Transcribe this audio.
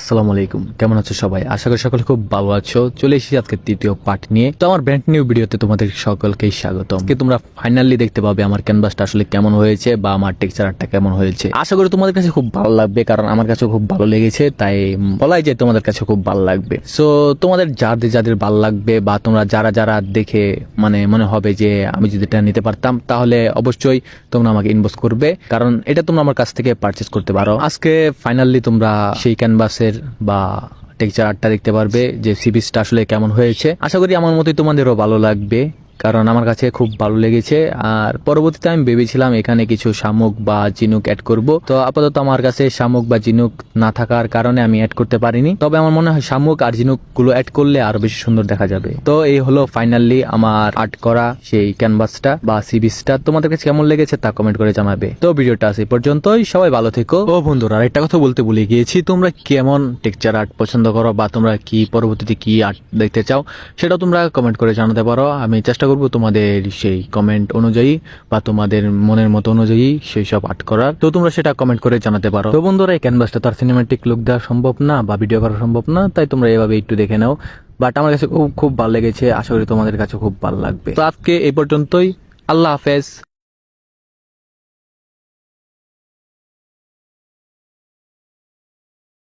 আসসালামু আলাইকুম, কেমন আছো সবাই? আশা করি সকলে খুব ভালো আছো। চলে এসেছি আজকে তৃতীয় পার্ট নিয়ে। তো আমার ব্র্যান্ড নিউ ভিডিওতে তোমাদের সকলকেই স্বাগতম। তোমরা ফাইনালি দেখতে পাবে আমার ক্যানভাসটা আসলে কেমন হয়েছে বা আমার টেক্সচার আর্টটা কেমন হয়েছে। আশা করি তোমাদের কাছে খুব ভালো লাগবে, কারণ আমার কাছে খুব ভালো লেগেছে, তাই বলাই যায় তোমাদের কাছে খুব ভালো লাগবে। সো তোমাদের যাদের যাদের ভালো লাগবে বা তোমরা যারা যারা দেখে মনে হবে যে আমি যদি এটা নিতে পারতাম, তাহলে অবশ্যই তোমরা আমাকে ইনবক্স করবে, কারণ এটা তোমরা আমার কাছ থেকে পারচেস করতে পারো। আজকে ফাইনালি তোমরা সেই ক্যানভাসের বা টেক্সচার আর্টটা দেখতে পারবে যে সিবিসটা আসলে কেমন হয়েছে। আশা করি আমার মতোই তোমাদেরও ভালো লাগবে, কারণ আমার কাছে খুব ভালো লেগেছে। আর পরবর্তীতে আমি ভেবেছিলাম এখানে কিছু শামুক বা ঝিনুক অ্যাড করব, তো আপাতত আমার কাছে শামুক বা ঝিনুক না থাকার কারণে আমি অ্যাড করতে পারিনি। তবে আমার মনে হয় শামুক আর ঝিনুক গুলো অ্যাড করলে আরো বেশি সুন্দর দেখা যাবে। তো এই হলো ফাইনালি আমার আর্ট করা সেই ক্যানভাসটা বা সিবিসটা। তোমাদের কাছে কেমন লেগেছে তা কমেন্ট করে জানাবে। তো ভিডিওটা আছে পর্যন্তই, সবাই ভালো থেকো। ও বন্ধুরা, একটা কথা বলতে ভুলে গিয়েছি, তোমরা কেমন টেক্সচার আর্ট পছন্দ করো বা তোমরা কি পরবর্তীতে কি আর্ট দেখতে চাও সেটা তোমরা কমেন্ট করে জানাতে পারো। আমি চেষ্টা করবো তোমাদের সেই কমেন্ট অনুযায়ী বা তোমাদের মনের মতো অনুযায়ী সেই সব আর্ট করার। তো তোমরা সেটা কমেন্ট করে জানাতে পারো। তো বন্ধুরা, এই ক্যানভাসটা তার সিনেম্যাটিক লুক দেওয়া সম্ভব না বা ভিডিও করা সম্ভব না, তাই তোমরা এভাবে একটু দেখে নাও। বাট আমার কাছে খুব খুব ভালো লেগেছে, আশা করি তোমাদের কাছে খুব ভালো লাগবে। তো আজকে এই পর্যন্তই, আল্লাহ হাফেজ।